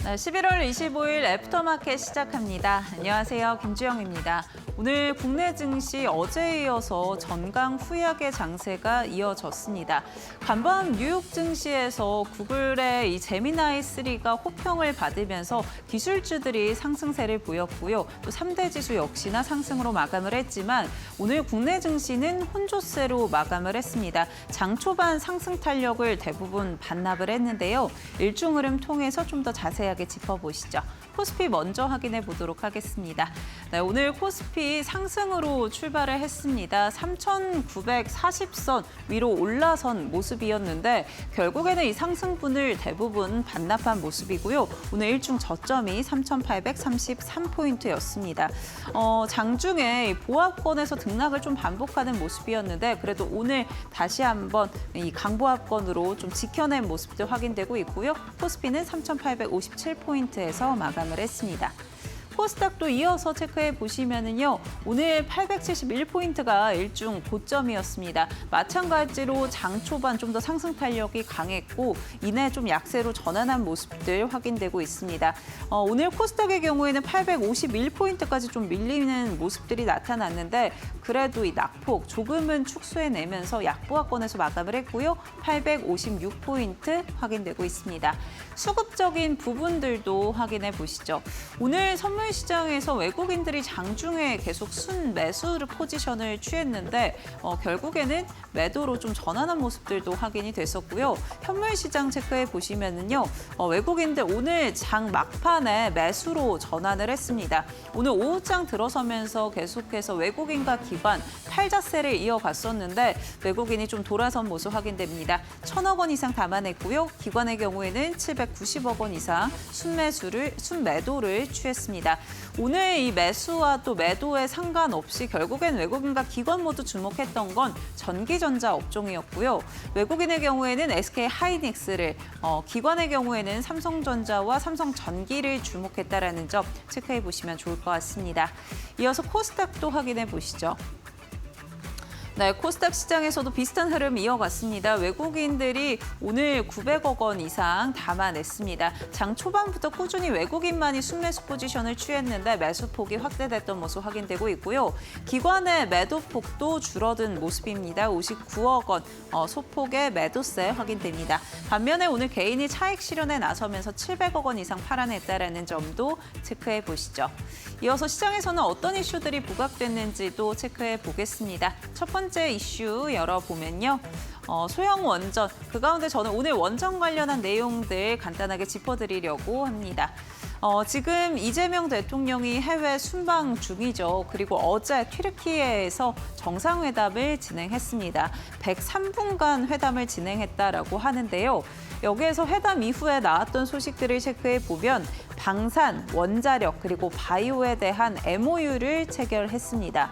네, 11월 25일 애프터마켓 시작합니다. 안녕하세요. 김주영입니다. 오늘 국내 증시 어제에 이어서 전강 후약의 장세가 이어졌습니다. 간밤 뉴욕 증시에서 구글의 이 제미나이 3가 호평을 받으면서 기술주들이 상승세를 보였고요. 또 3대 지수 역시나 상승으로 마감을 했지만 오늘 국내 증시는 혼조세로 마감을 했습니다. 장 초반 상승 탄력을 대부분 반납을 했는데요. 일중 흐름 통해서 좀 더 자세하게 짚어보시죠. 코스피 먼저 확인해 보도록 하겠습니다. 네, 오늘 코스피 상승으로 출발을 했습니다. 3,940선 위로 올라선 모습이었는데 결국에는 이 상승분을 대부분 반납한 모습이고요. 오늘 일중 저점이 3,833포인트였습니다. 장중에 보합권에서 등락을 좀 반복하는 모습이었는데 그래도 오늘 다시 한번 이 강보합권으로 좀 지켜낸 모습도 확인되고 있고요. 코스피는 3,857포인트에서 마감을 했습니다. 코스닥도 이어서 체크해 보시면은요. 오늘 871포인트가 일중 고점이었습니다. 마찬가지로 장 초반 좀 더 상승 탄력이 강했고 이내 좀 약세로 전환한 모습들 확인되고 있습니다. 오늘 코스닥의 경우에는 851포인트까지 좀 밀리는 모습들이 나타났는데 그래도 이 낙폭 조금은 축소해내면서 약보합권에서 마감을 했고요. 856포인트 확인되고 있습니다. 수급적인 부분들도 확인해 보시죠. 오늘 선물 시장에서 외국인들이 장중에 계속 순매수 포지션을 취했는데 결국에는 매도로 좀 전환한 모습들도 확인이 됐었고요. 현물 시장 체크해 보시면은요. 외국인들 오늘 장 막판에 매수로 전환을 했습니다. 오늘 오후장 들어서면서 계속해서 외국인과 기관 팔자세를 이어갔었는데 외국인이 좀 돌아선 모습 확인됩니다. 1,000억 원 이상 담아냈고요. 기관의 경우에는 790억 원 이상 순매도를 취했습니다. 오늘 이 매수와 또 매도에 상관없이 결국엔 외국인과 기관 모두 주목했던 건 전기전자 업종이었고요. 외국인의 경우에는 SK 하이닉스를, 기관의 경우에는 삼성전자와 삼성전기를 주목했다라는 점 체크해 보시면 좋을 것 같습니다. 이어서 코스닥도 확인해 보시죠. 네, 코스닥 시장에서도 비슷한 흐름 이어갔습니다. 외국인들이 오늘 900억 원 이상 담아냈습니다. 장 초반부터 꾸준히 외국인만이 순매수 포지션을 취했는데 매수폭이 확대됐던 모습 확인되고 있고요. 기관의 매도폭도 줄어든 모습입니다. 59억 원 소폭의 매도세 확인됩니다. 반면에 오늘 개인이 차익 실현에 나서면서 700억 원 이상 팔아냈다라는 점도 체크해 보시죠. 이어서 시장에서는 어떤 이슈들이 부각됐는지도 체크해 보겠습니다. 첫 번째 이슈 열어보면요. 소형 원전, 그 가운데 저는 오늘 원전 관련한 내용들 간단하게 짚어드리려고 합니다. 지금 이재명 대통령이 해외 순방 중이죠. 그리고 어제 튀르키예에서 정상회담을 진행했습니다. 103분간 회담을 진행했다라고 하는데요. 여기에서 회담 이후에 나왔던 소식들을 체크해 보면 방산, 원자력, 그리고 바이오에 대한 MOU를 체결했습니다.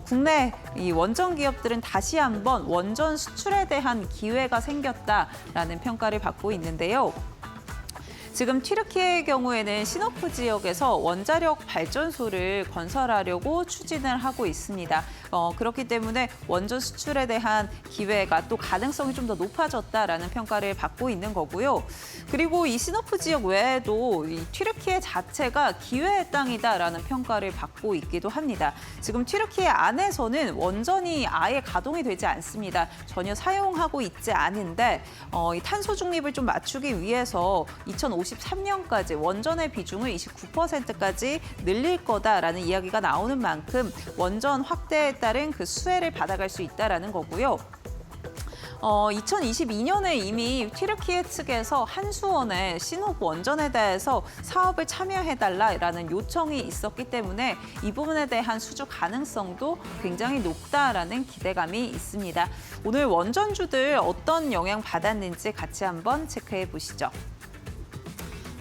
국내 이 원전 기업들은 다시 한번 원전 수출에 대한 기회가 생겼다라는 평가를 받고 있는데요. 지금 튀르키예의 경우에는 시너프 지역에서 원자력 발전소를 건설하려고 추진을 하고 있습니다. 그렇기 때문에 원전 수출에 대한 기회가 또 가능성이 좀 더 높아졌다라는 평가를 받고 있는 거고요. 그리고 이 시너프 지역 외에도 이 튀르키예 자체가 기회의 땅이다라는 평가를 받고 있기도 합니다. 지금 튀르키예 안에서는 원전이 아예 가동이 되지 않습니다. 전혀 사용하고 있지 않은데 이 탄소 중립을 좀 맞추기 위해서 2053년까지 원전의 비중을 29%까지 늘릴 거다라는 이야기가 나오는 만큼 원전 확대에 따른 그 수혜를 받아갈 수 있다라는 거고요. 2022년에 이미 튀르키예 측에서 한수원의 시노브 원전에 대해서 사업을 참여해달라라는 요청이 있었기 때문에 이 부분에 대한 수주 가능성도 굉장히 높다라는 기대감이 있습니다. 오늘 원전주들 어떤 영향 받았는지 같이 한번 체크해 보시죠.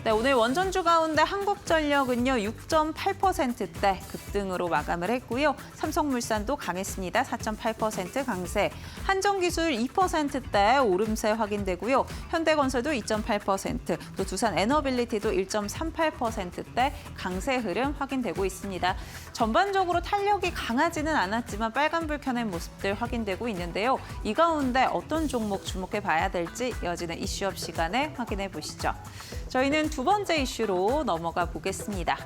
네, 오늘 원전주 가운데 한국전력은요 6.8%대 급등으로 마감을 했고요. 삼성물산도 강했습니다. 4.8% 강세. 한전기술 2%대 오름세 확인되고요. 현대건설도 2.8%, 또 두산에너빌리티도 1.38%대 강세 흐름 확인되고 있습니다. 전반적으로 탄력이 강하지는 않았지만 빨간불 켜낸 모습들 확인되고 있는데요. 이 가운데 어떤 종목 주목해 봐야 될지 이어지는 이슈업 시간에 확인해 보시죠. 저희는 두 번째 이슈로 넘어가 보겠습니다.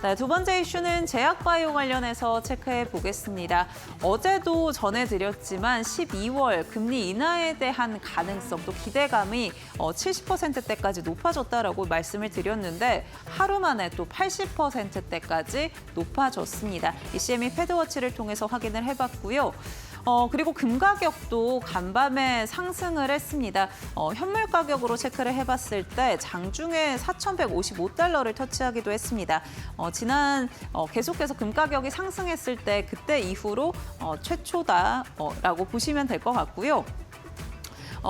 네, 두 번째 이슈는 제약바이오 관련해서 체크해 보겠습니다. 어제도 전해드렸지만 12월 금리 인하에 대한 가능성 또 기대감이 70%대까지 높아졌다라고 말씀을 드렸는데 하루 만에 또 80%대까지 높아졌습니다. 이 CME 패드워치를 통해서 확인을 해봤고요. 그리고 금 가격도 간밤에 상승을 했습니다. 현물 가격으로 체크를 해봤을 때 장중에 4,155달러를 터치하기도 했습니다. 계속해서 금 가격이 상승했을 때 그때 이후로 최초다라고 보시면 될 것 같고요.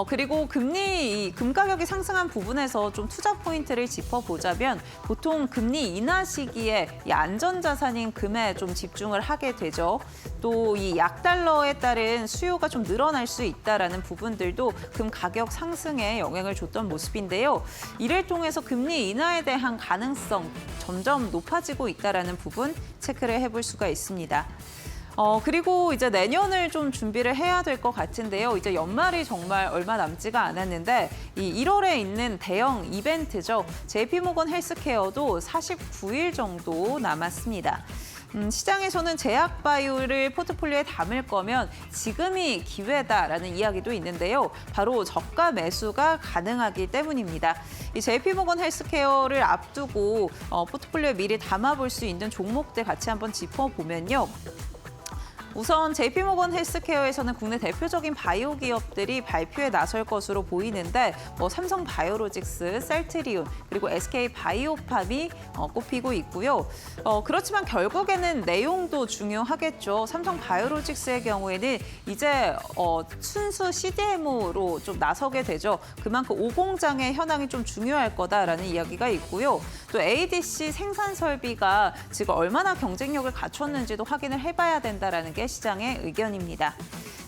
그리고 금 가격이 상승한 부분에서 좀 투자 포인트를 짚어보자면 보통 금리 인하 시기에 이 안전자산인 금에 좀 집중을 하게 되죠. 또 이 약달러에 따른 수요가 좀 늘어날 수 있다라는 부분들도 금 가격 상승에 영향을 줬던 모습인데요. 이를 통해서 금리 인하에 대한 가능성 점점 높아지고 있다라는 부분 체크를 해볼 수가 있습니다. 그리고 이제 내년을 좀 준비를 해야 될 것 같은데요. 이제 연말이 정말 얼마 남지가 않았는데 이 1월에 있는 대형 이벤트죠. JP모건 헬스케어도 49일 정도 남았습니다. 시장에서는 제약바이오를 포트폴리오에 담을 거면 지금이 기회다라는 이야기도 있는데요. 바로 저가 매수가 가능하기 때문입니다. 이 JP모건 헬스케어를 앞두고 포트폴리오에 미리 담아볼 수 있는 종목들 같이 한번 짚어보면요. 우선 JP모건 헬스케어에서는 국내 대표적인 바이오 기업들이 발표에 나설 것으로 보이는데 삼성 바이오로직스, 셀트리온, 그리고 SK 바이오팜이 꼽히고 있고요. 그렇지만 결국에는 내용도 중요하겠죠. 삼성 바이오로직스의 경우에는 이제 순수 CDMO로 좀 나서게 되죠. 그만큼 5공장의 현황이 좀 중요할 거다라는 이야기가 있고요. 또 ADC 생산 설비가 지금 얼마나 경쟁력을 갖췄는지도 확인을 해봐야 된다라는 게 시장의 의견입니다.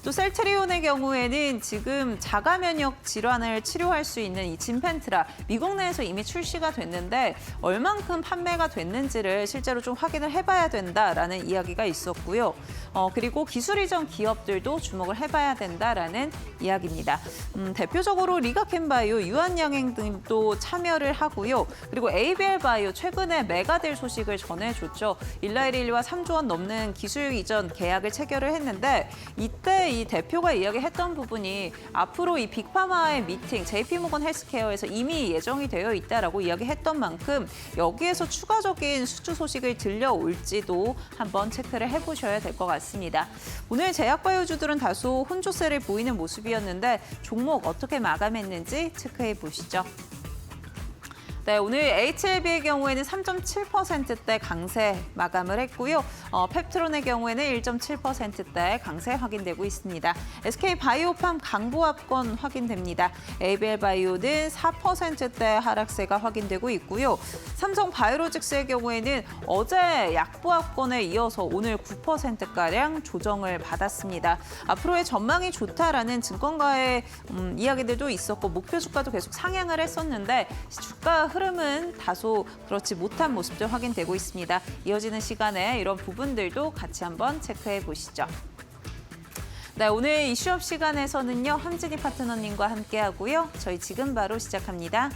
또 셀트리온의 경우에는 지금 자가 면역 질환을 치료할 수 있는 이 진펜트라 미국 내에서 이미 출시가 됐는데 얼만큼 판매가 됐는지를 실제로 좀 확인을 해봐야 된다라는 이야기가 있었고요. 그리고 기술 이전 기업들도 주목을 해봐야 된다라는 이야기입니다. 대표적으로 리가켄바이오, 유한양행 등도 참여를 하고요. 그리고 ABL 바이오 최근에 메가델 소식을 전해줬죠. 일라이릴리와 3조 원 넘는 기술 이전 계약을 체결을 했는데 이때 이 대표가 이야기했던 부분이 앞으로 이 빅파마의 미팅, JP모건 헬스케어에서 이미 예정이 되어 있다라고 이야기했던 만큼 여기에서 추가적인 수주 소식을 들려올지도 한번 체크를 해보셔야 될 것 같습니다. 오늘 제약바이오주들은 다소 혼조세를 보이는 모습이었는데 종목 어떻게 마감했는지 체크해 보시죠. 네, 오늘 HLB의 경우에는 3.7%대 강세 마감을 했고요. 펩트론의 경우에는 1.7%대 강세 확인되고 있습니다. SK 바이오팜 강보합권 확인됩니다. ABL 바이오는 4%대 하락세가 확인되고 있고요. 삼성 바이오로직스의 경우에는 어제 약보합권에 이어서 오늘 9%가량 조정을 받았습니다. 앞으로의 전망이 좋다라는 증권가의 이야기들도 있었고 목표 주가도 계속 상향을 했었는데 주가 흐름은 다소 그렇지 못한 모습들 확인되고 있습니다. 이어지는 시간에 이런 부분들도 같이 한번 체크해 보시죠. 네, 오늘 이슈업 시간에서는요. 함진희 파트너님과 함께하고요. 저희 지금 바로 시작합니다.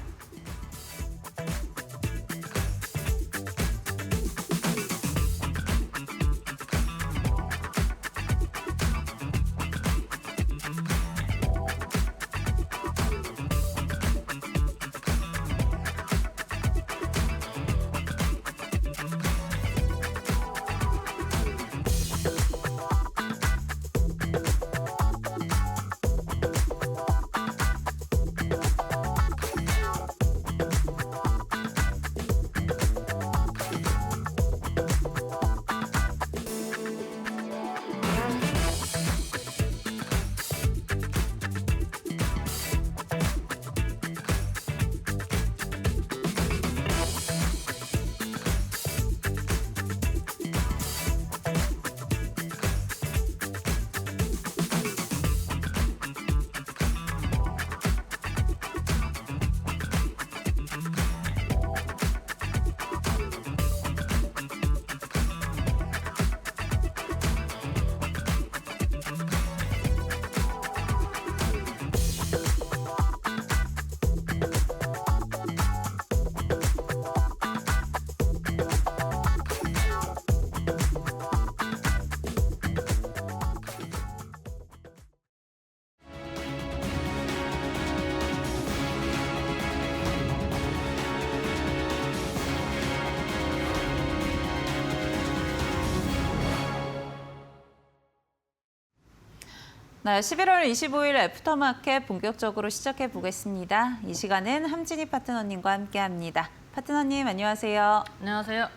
네, 11월 25일 애프터마켓 본격적으로 시작해 보겠습니다. 이 시간은 함진희 파트너님과 함께합니다. 파트너님 안녕하세요. 안녕하세요.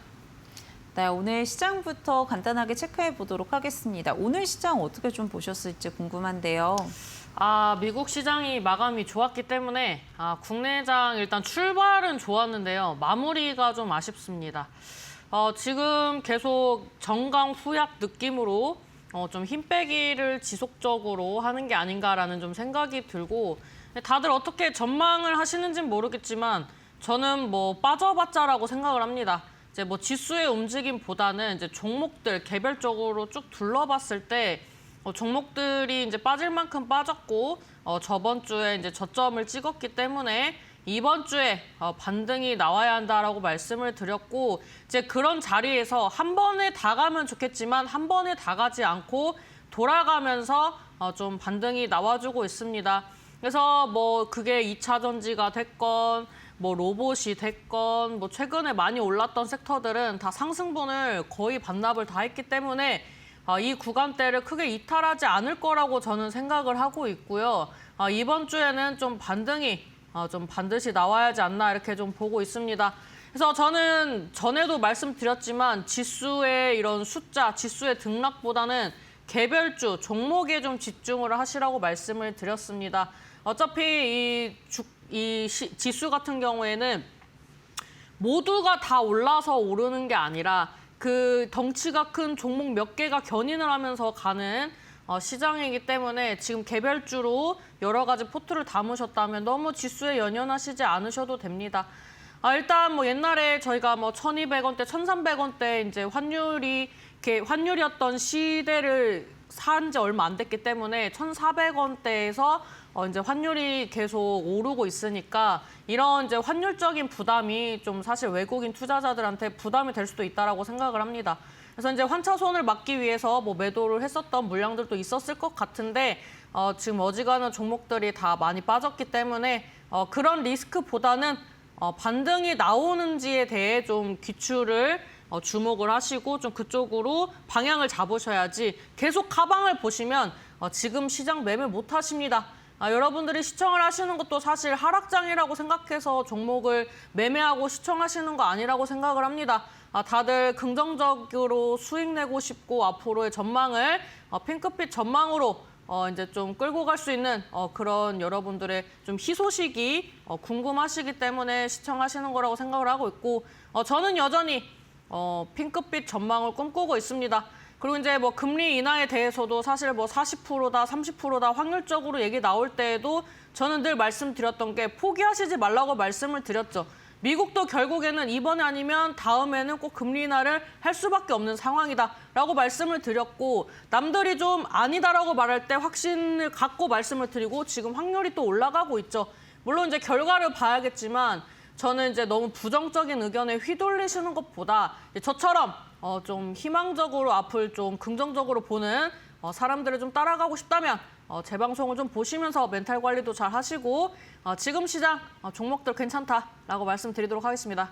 네, 오늘 시장부터 간단하게 체크해 보도록 하겠습니다. 오늘 시장 어떻게 좀 보셨을지 궁금한데요. 미국 시장이 마감이 좋았기 때문에 국내장 일단 출발은 좋았는데요. 마무리가 좀 아쉽습니다. 지금 계속 정강 후약 느낌으로 좀 힘 빼기를 지속적으로 하는 게 아닌가라는 좀 생각이 들고 다들 어떻게 전망을 하시는지는 모르겠지만 저는 뭐 빠져봤자라고 생각을 합니다. 이제 뭐 지수의 움직임보다는 이제 종목들 개별적으로 쭉 둘러봤을 때 종목들이 이제 빠질 만큼 빠졌고 저번 주에 이제 저점을 찍었기 때문에 이번 주에 반등이 나와야 한다라고 말씀을 드렸고 이제 그런 자리에서 한 번에 다 가면 좋겠지만 한 번에 다 가지 않고 돌아가면서 좀 반등이 나와주고 있습니다. 그래서 뭐 그게 2차 전지가 됐건 뭐 로봇이 됐건 뭐 최근에 많이 올랐던 섹터들은 다 상승분을 거의 반납을 다 했기 때문에 이 구간대를 크게 이탈하지 않을 거라고 저는 생각을 하고 있고요. 이번 주에는 좀 반등이 좀 반드시 나와야지 않나 이렇게 좀 보고 있습니다. 그래서 저는 전에도 말씀드렸지만 지수의 이런 숫자, 지수의 등락보다는 개별주, 종목에 좀 집중을 하시라고 말씀을 드렸습니다. 어차피 지수 같은 경우에는 모두가 다 올라서 오르는 게 아니라 그 덩치가 큰 종목 몇 개가 견인을 하면서 가는 시장이기 때문에 지금 개별주로 여러 가지 포트를 담으셨다면 너무 지수에 연연하시지 않으셔도 됩니다. 일단 뭐 옛날에 저희가 뭐 1,200원대, 1,300원대 이제 환율이었던 시대를 산 지 얼마 안 됐기 때문에 1,400원대에서 이제 환율이 계속 오르고 있으니까 이런 이제 환율적인 부담이 좀 사실 외국인 투자자들한테 부담이 될 수도 있다라고 생각을 합니다. 그래서 이제 환차손을 막기 위해서 뭐 매도를 했었던 물량들도 있었을 것 같은데 지금 어지간한 종목들이 다 많이 빠졌기 때문에 그런 리스크보다는 반등이 나오는지에 대해 좀 귀추를 주목을 하시고 좀 그쪽으로 방향을 잡으셔야지 계속 가방을 보시면 지금 시장 매매 못 하십니다. 여러분들이 시청을 하시는 것도 사실 하락장이라고 생각해서 종목을 매매하고 시청하시는 거 아니라고 생각을 합니다. 다들 긍정적으로 수익 내고 싶고 앞으로의 전망을 핑크빛 전망으로 이제 좀 끌고 갈 수 있는 그런 여러분들의 좀 희소식이 궁금하시기 때문에 시청하시는 거라고 생각을 하고 있고 저는 여전히 핑크빛 전망을 꿈꾸고 있습니다. 그리고 이제 뭐 금리 인하에 대해서도 사실 뭐 40%다, 30%다 확률적으로 얘기 나올 때에도 저는 늘 말씀드렸던 게 포기하시지 말라고 말씀을 드렸죠. 미국도 결국에는 이번에 아니면 다음에는 꼭 금리 인하를 할 수밖에 없는 상황이다라고 말씀을 드렸고 남들이 좀 아니다라고 말할 때 확신을 갖고 말씀을 드리고 지금 확률이 또 올라가고 있죠. 물론 이제 결과를 봐야겠지만 저는 이제 너무 부정적인 의견에 휘둘리시는 것보다 저처럼 좀 희망적으로 앞을 좀 긍정적으로 보는 사람들을 좀 따라가고 싶다면 제 방송을 좀 보시면서 멘탈 관리도 잘 하시고 지금 시장 종목들 괜찮다라고 말씀드리도록 하겠습니다.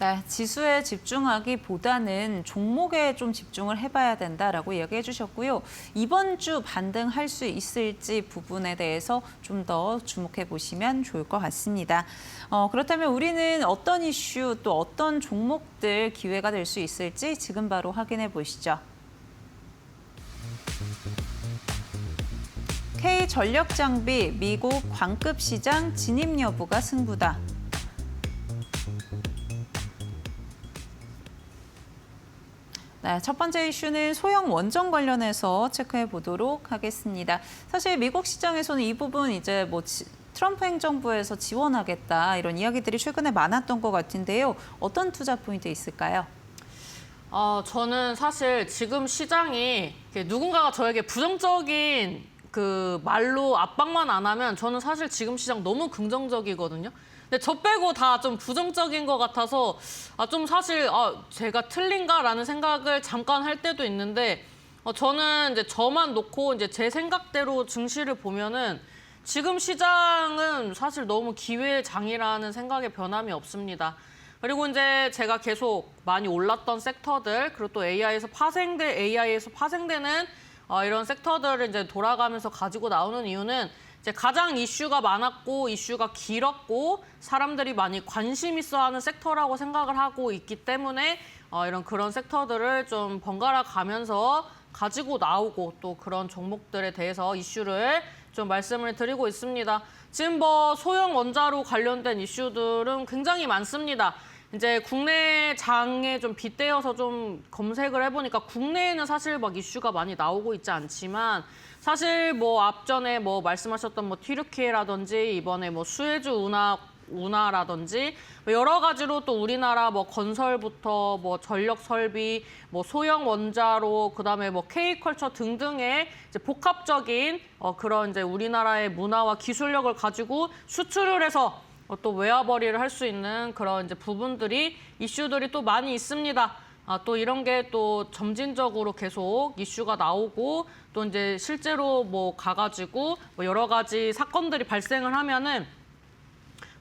네, 지수에 집중하기보다는 종목에 좀 집중을 해봐야 된다라고 이야기해 주셨고요. 이번 주 반등할 수 있을지 부분에 대해서 좀 더 주목해 보시면 좋을 것 같습니다. 그렇다면 우리는 어떤 이슈 또 어떤 종목들 기회가 될 수 있을지 지금 바로 확인해 보시죠. K전력장비 미국 광급 시장 진입 여부가 승부다. 네, 첫 번째 이슈는 소형 원전 관련해서 체크해 보도록 하겠습니다. 사실 미국 시장에서는 이 부분 이제 뭐 트럼프 행정부에서 지원하겠다 이런 이야기들이 최근에 많았던 것 같은데요. 어떤 투자 포인트 있을까요? 저는 사실 지금 시장이 누군가가 저에게 부정적인 그 말로 압박만 안 하면 저는 사실 지금 시장 너무 긍정적이거든요. 근데 저 빼고 다 좀 부정적인 것 같아서 좀 사실 제가 틀린가라는 생각을 잠깐 할 때도 있는데 저는 이제 저만 놓고 이제 제 생각대로 증시를 보면은 지금 시장은 사실 너무 기회의 장이라는 생각에 변함이 없습니다. 그리고 이제 제가 계속 많이 올랐던 섹터들 그리고 또 AI에서 파생되는 이런 섹터들을 이제 돌아가면서 가지고 나오는 이유는 이제 가장 이슈가 많았고 이슈가 길었고 사람들이 많이 관심 있어 하는 섹터라고 생각을 하고 있기 때문에 이런 그런 섹터들을 좀 번갈아 가면서 가지고 나오고 또 그런 종목들에 대해서 이슈를 좀 말씀을 드리고 있습니다. 지금 뭐 소형 원자로 관련된 이슈들은 굉장히 많습니다. 이제 국내 장에 좀 빗대어서 좀 검색을 해보니까 국내에는 사실 막 이슈가 많이 나오고 있지 않지만 사실 뭐 앞전에 뭐 말씀하셨던 뭐 튀르키예라든지 이번에 뭐 수에즈 운하라든지 여러 가지로 또 우리나라 뭐 건설부터 뭐 전력 설비, 뭐 소형 원자로, 그다음에 뭐 K컬처 등등의 이제 복합적인 그런 이제 우리나라의 문화와 기술력을 가지고 수출을 해서 또 외화벌이를 할 수 있는 그런 이제 부분들이 이슈들이 또 많이 있습니다. 또 이런 게 또 점진적으로 계속 이슈가 나오고 또 이제 실제로 뭐 가가지고 뭐 여러 가지 사건들이 발생을 하면은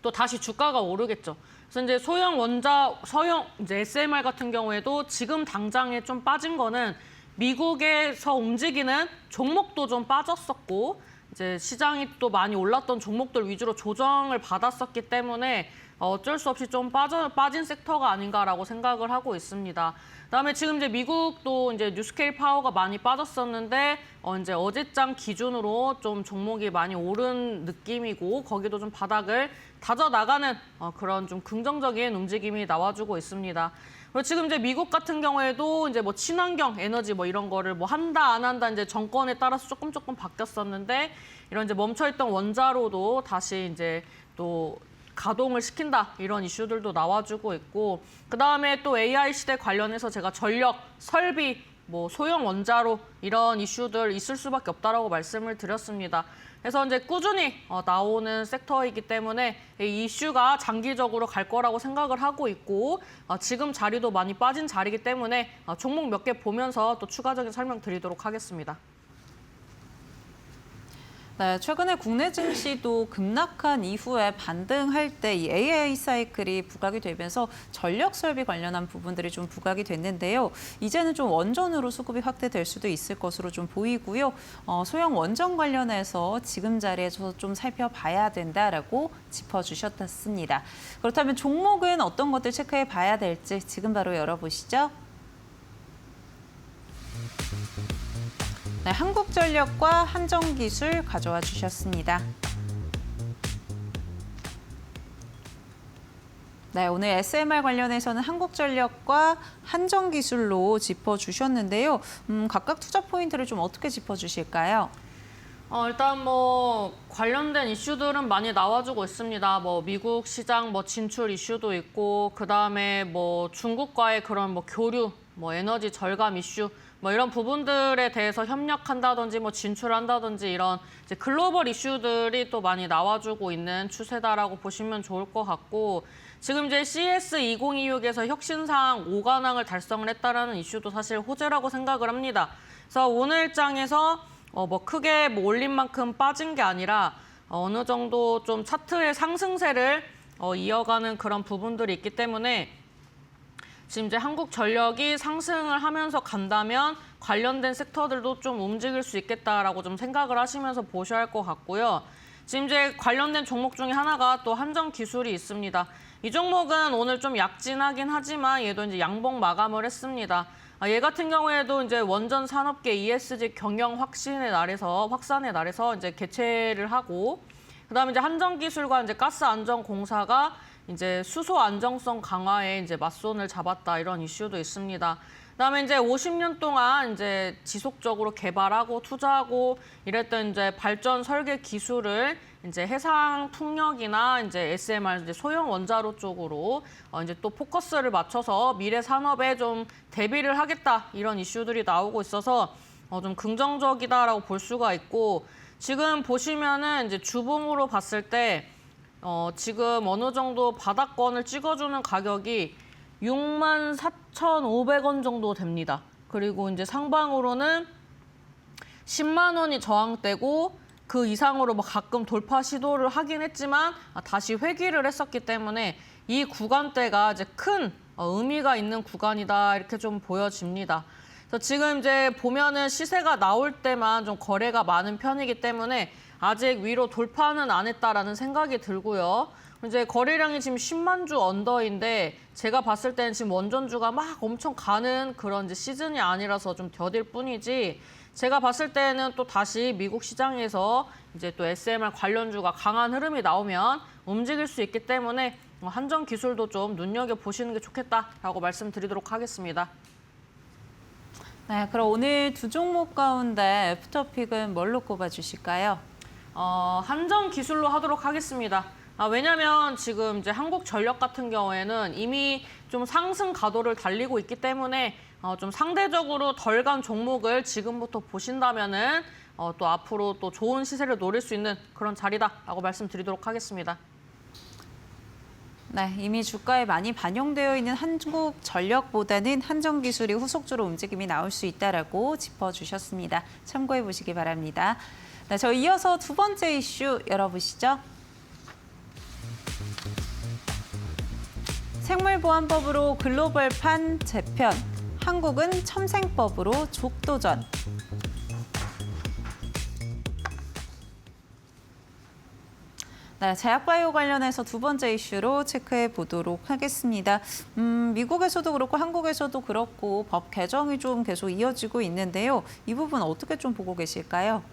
또 다시 주가가 오르겠죠. 그래서 이제 소형 이제 SMR 같은 경우에도 지금 당장에 좀 빠진 거는 미국에서 움직이는 종목도 좀 빠졌었고 이제 시장이 또 많이 올랐던 종목들 위주로 조정을 받았었기 때문에 어쩔 수 없이 좀 빠진 섹터가 아닌가라고 생각을 하고 있습니다. 그다음에 지금 이제 미국도 이제 뉴스케일 파워가 많이 빠졌었는데 이제 어제장 기준으로 좀 종목이 많이 오른 느낌이고 거기도 좀 바닥을 다져 나가는 그런 좀 긍정적인 움직임이 나와주고 있습니다. 그리고 지금 이제 미국 같은 경우에도 이제 뭐 친환경 에너지 뭐 이런 거를 뭐 한다 안 한다 이제 정권에 따라서 조금 바뀌었었는데 이런 이제 멈춰있던 원자로도 다시 이제 또 가동을 시킨다 이런 이슈들도 나와주고 있고 그다음에 또 AI 시대 관련해서 제가 전력, 설비, 뭐 소형 원자로 이런 이슈들 있을 수밖에 없다라고 말씀을 드렸습니다. 그래서 이제 꾸준히 나오는 섹터이기 때문에 이 이슈가 장기적으로 갈 거라고 생각을 하고 있고 지금 자리도 많이 빠진 자리이기 때문에 종목 몇 개 보면서 또 추가적인 설명 드리도록 하겠습니다. 네, 최근에 국내 증시도 급락한 이후에 반등할 때 이 AI 사이클이 부각이 되면서 전력 설비 관련한 부분들이 좀 부각이 됐는데요. 이제는 좀 원전으로 수급이 확대될 수도 있을 것으로 좀 보이고요. 소형 원전 관련해서 지금 자리에서 좀 살펴봐야 된다라고 짚어주셨습니다. 그렇다면 종목은 어떤 것들 체크해 봐야 될지 지금 바로 열어보시죠. 네, 한국전력과 한정기술 가져와 주셨습니다. 네, 오늘 SMR 관련해서는 한국전력과 한정기술로 짚어주셨는데요. 각각 투자 포인트를 좀 어떻게 짚어주실까요? 일단 뭐 관련된 이슈들은 많이 나와주고 있습니다. 뭐 미국 시장 뭐 진출 이슈도 있고 그다음에 뭐 중국과의 그런 뭐 교류, 뭐 에너지 절감 이슈 뭐 이런 부분들에 대해서 협력한다든지 뭐 진출한다든지 이런 이제 글로벌 이슈들이 또 많이 나와주고 있는 추세다라고 보시면 좋을 것 같고 지금 이제 CS2026에서 혁신상 5관왕을 달성을 했다라는 이슈도 사실 호재라고 생각을 합니다. 그래서 오늘 장에서 뭐 크게 뭐 올린 만큼 빠진 게 아니라 어느 정도 좀 차트의 상승세를 이어가는 그런 부분들이 있기 때문에 지금 이제 한국전력이 상승을 하면서 간다면 관련된 섹터들도 좀 움직일 수 있겠다라고 좀 생각을 하시면서 보셔야 할 것 같고요. 지금 이제 관련된 종목 중에 하나가 또 한정기술이 있습니다. 이 종목은 오늘 좀 약진하긴 하지만 얘도 이제 양봉 마감을 했습니다. 얘 같은 경우에도 이제 원전 산업계 ESG 경영 확산의 날에서 이제 개최를 하고 그다음에 이제 한정기술과 이제 가스안전공사가 이제 수소 안정성 강화에 이제 맞손을 잡았다 이런 이슈도 있습니다. 그다음에 이제 50년 동안 이제 지속적으로 개발하고 투자하고 이랬던 이제 발전 설계 기술을 이제 해상 풍력이나 이제 SMR 이제 소형 원자로 쪽으로 이제 또 포커스를 맞춰서 미래 산업에 좀 대비를 하겠다 이런 이슈들이 나오고 있어서 좀 긍정적이다라고 볼 수가 있고 지금 보시면은 이제 주봉으로 봤을 때 지금 어느 정도 바닥권을 찍어주는 가격이 64,500원 정도 됩니다. 그리고 이제 상방으로는 10만 원이 저항대고 그 이상으로 뭐 가끔 돌파 시도를 하긴 했지만 다시 회귀를 했었기 때문에 이 구간대가 이제 큰 의미가 있는 구간이다 이렇게 좀 보여집니다. 그래서 지금 이제 보면은 시세가 나올 때만 좀 거래가 많은 편이기 때문에 아직 위로 돌파는 안 했다라는 생각이 들고요. 이제 거래량이 지금 10만 주 언더인데 제가 봤을 때는 지금 원전주가 막 엄청 가는 그런 이제 시즌이 아니라서 좀 더딜 뿐이지 제가 봤을 때는 또 다시 미국 시장에서 이제 또 SMR 관련주가 강한 흐름이 나오면 움직일 수 있기 때문에 한전 기술도 좀 눈여겨보시는 게 좋겠다라고 말씀드리도록 하겠습니다. 네, 그럼 오늘 두 종목 가운데 애프터픽은 뭘로 꼽아주실까요? 한전 기술로 하도록 하겠습니다. 왜냐면 지금 이제 한국전력 같은 경우에는 이미 좀 상승 가도를 달리고 있기 때문에 좀 상대적으로 덜 간 종목을 지금부터 보신다면은 또 앞으로 또 좋은 시세를 노릴 수 있는 그런 자리다라고 말씀드리도록 하겠습니다. 네, 이미 주가에 많이 반영되어 있는 한국전력보다는 한전기술이 후속주로 움직임이 나올 수 있다라고 짚어주셨습니다. 참고해 보시기 바랍니다. 네, 저 이어서 두 번째 이슈 열어보시죠. 생물보안법으로 글로벌판 재편, 한국은 첨생법으로 족도전. 네, 제약바이오 관련해서 두 번째 이슈로 체크해 보도록 하겠습니다. 미국에서도 그렇고 한국에서도 그렇고 법 개정이 좀 계속 이어지고 있는데요. 이 부분 어떻게 좀 보고 계실까요?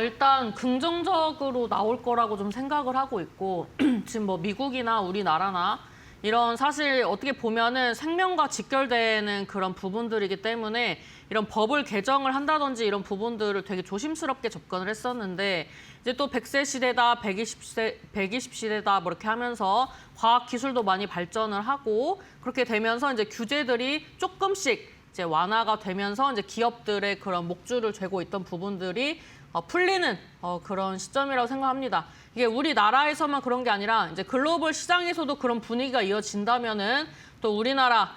일단 긍정적으로 나올 거라고 좀 생각을 하고 있고 지금 뭐 미국이나 우리나라나 이런 사실 어떻게 보면은 생명과 직결되는 그런 부분들이기 때문에 이런 법을 개정을 한다든지 이런 부분들을 되게 조심스럽게 접근을 했었는데 이제 또 100세 시대다, 120 시대다 뭐 이렇게 하면서 과학 기술도 많이 발전을 하고 그렇게 되면서 이제 규제들이 조금씩 이제 완화가 되면서 이제 기업들의 그런 목줄을 죄고 있던 부분들이 풀리는 그런 시점이라고 생각합니다. 이게 우리나라에서만 그런 게 아니라 이제 글로벌 시장에서도 그런 분위기가 이어진다면은 또 우리나라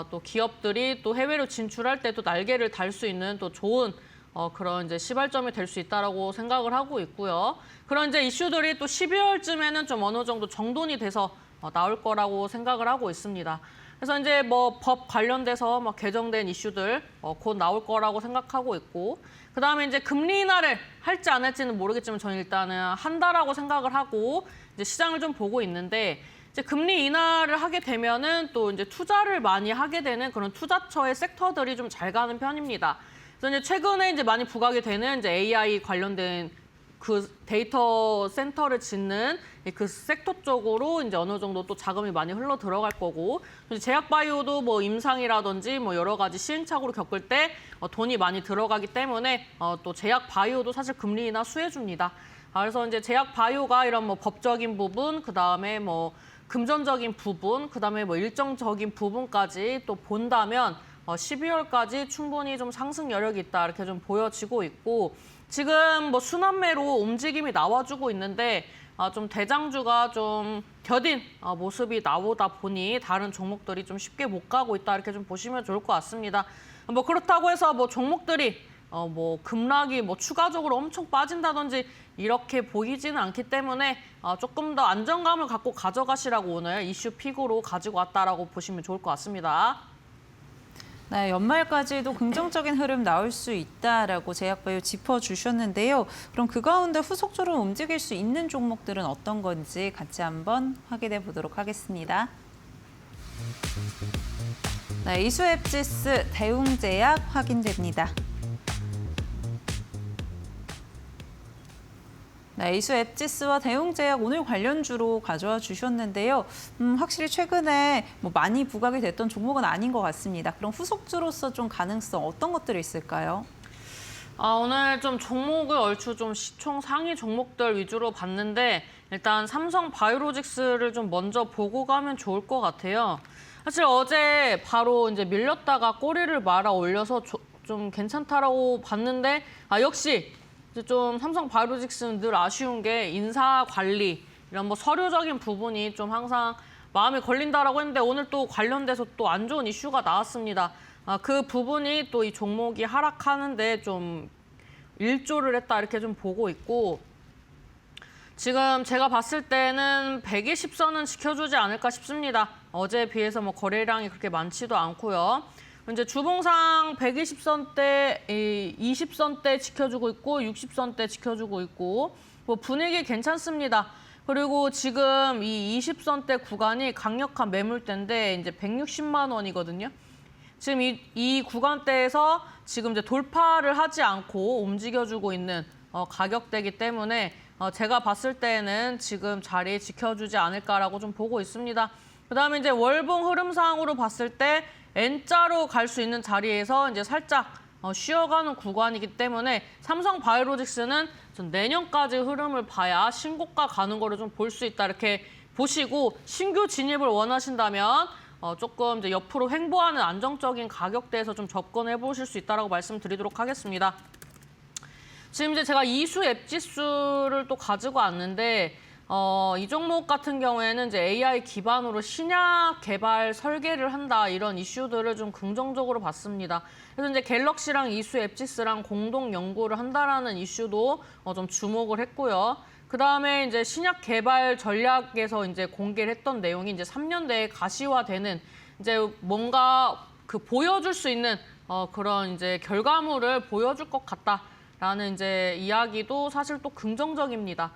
또 기업들이 또 해외로 진출할 때 또 날개를 달 수 있는 또 좋은 그런 이제 시발점이 될 수 있다라고 생각을 하고 있고요. 그런 이제 이슈들이 또 12월쯤에는 좀 어느 정도 정돈이 돼서 나올 거라고 생각을 하고 있습니다. 그래서 이제 뭐 법 관련돼서 막 개정된 이슈들 곧 나올 거라고 생각하고 있고 그다음에 이제 금리 인하를 할지 안 할지는 모르겠지만 저는 일단은 한다라고 생각을 하고 이제 시장을 좀 보고 있는데 이제 금리 인하를 하게 되면은 또 이제 투자를 많이 하게 되는 그런 투자처의 섹터들이 좀 잘 가는 편입니다. 그래서 이제 최근에 이제 많이 부각이 되는 이제 AI 관련된 그 데이터 센터를 짓는 그 섹터 쪽으로 이제 어느 정도 또 자금이 많이 흘러 들어갈 거고 제약바이오도 뭐 임상이라든지 뭐 여러 가지 시행착오를 겪을 때 돈이 많이 들어가기 때문에 또 제약바이오도 사실 금리 인하 수혜줍니다. 그래서 이제 제약바이오가 이런 뭐 법적인 부분, 그 다음에 뭐 금전적인 부분, 그 다음에 뭐 일정적인 부분까지 또 본다면 12월까지 충분히 좀 상승 여력이 있다 이렇게 좀 보여지고 있고 지금 뭐 순환매로 움직임이 나와주고 있는데 좀 대장주가 좀 더딘 모습이 나오다 보니 다른 종목들이 좀 쉽게 못 가고 있다 이렇게 좀 보시면 좋을 것 같습니다. 뭐 그렇다고 해서 뭐 종목들이 뭐 급락이 뭐 추가적으로 엄청 빠진다든지 이렇게 보이지는 않기 때문에 조금 더 안정감을 갖고 가져가시라고 오늘 이슈 픽으로 가지고 왔다라고 보시면 좋을 것 같습니다. 네, 연말까지도 긍정적인 흐름 나올 수 있다라고 제약바이오 짚어주셨는데요. 그럼 그 가운데 후속적으로 움직일 수 있는 종목들은 어떤 건지 같이 한번 확인해 보도록 하겠습니다. 네, 이수앱지스, 대웅제약 확인됩니다. 네, 이수 앱지스와 대웅제약 오늘 관련주로 가져와 주셨는데요. 확실히 최근에 뭐 많이 부각이 됐던 종목은 아닌 것 같습니다. 그럼 후속주로서 좀 가능성 어떤 것들이 있을까요? 오늘 좀 종목을 얼추 좀 시총 상위 종목들 위주로 봤는데 일단 삼성 바이오로직스를 좀 먼저 보고 가면 좋을 것 같아요. 사실 어제 바로 이제 밀렸다가 꼬리를 말아 올려서 좀 괜찮다라고 봤는데 역시 좀 삼성 바이오로직스는 늘 아쉬운 게 인사 관리 이런 뭐 서류적인 부분이 좀 항상 마음에 걸린다라고 했는데 오늘 또 관련돼서 또 안 좋은 이슈가 나왔습니다. 그 부분이 또 이 종목이 하락하는데 좀 일조를 했다 이렇게 좀 보고 있고 지금 제가 봤을 때는 120선은 지켜주지 않을까 싶습니다. 어제에 비해서 뭐 거래량이 그렇게 많지도 않고요. 이제 주봉상 120선대, 20선대 지켜주고 있고 60선대 지켜주고 있고 뭐 분위기 괜찮습니다. 그리고 지금 이 20선대 구간이 강력한 매물대인데 이제 160만 원이거든요. 지금 이 구간대에서 지금 이제 돌파를 하지 않고 움직여주고 있는 가격대이기 때문에 제가 봤을 때는 지금 자리 지켜주지 않을까라고 좀 보고 있습니다. 그다음에 이제 월봉 흐름상으로 봤을 때 N자로 갈 수 있는 자리에서 이제 살짝 쉬어가는 구간이기 때문에 삼성바이오로직스는 전 내년까지 흐름을 봐야 신고가 가는 거를 좀 볼 수 있다 이렇게 보시고 신규 진입을 원하신다면 조금 이제 옆으로 횡보하는 안정적인 가격대에서 좀 접근해 보실 수 있다라고 말씀드리도록 하겠습니다. 지금 이제 제가 이수 앱지수를 또 가지고 왔는데 이 종목 같은 경우에는 이제 AI 기반으로 신약 개발 설계를 한다 이런 이슈들을 좀 긍정적으로 봤습니다. 그래서 이제 갤럭시랑 이수 앱지스랑 공동 연구를 한다라는 이슈도 좀 주목을 했고요. 그 다음에 이제 신약 개발 전략에서 이제 공개를 했던 내용이 이제 3년 내에 가시화되는 이제 뭔가 그 보여줄 수 있는 그런 이제 결과물을 보여줄 것 같다라는 이제 이야기도 사실 또 긍정적입니다.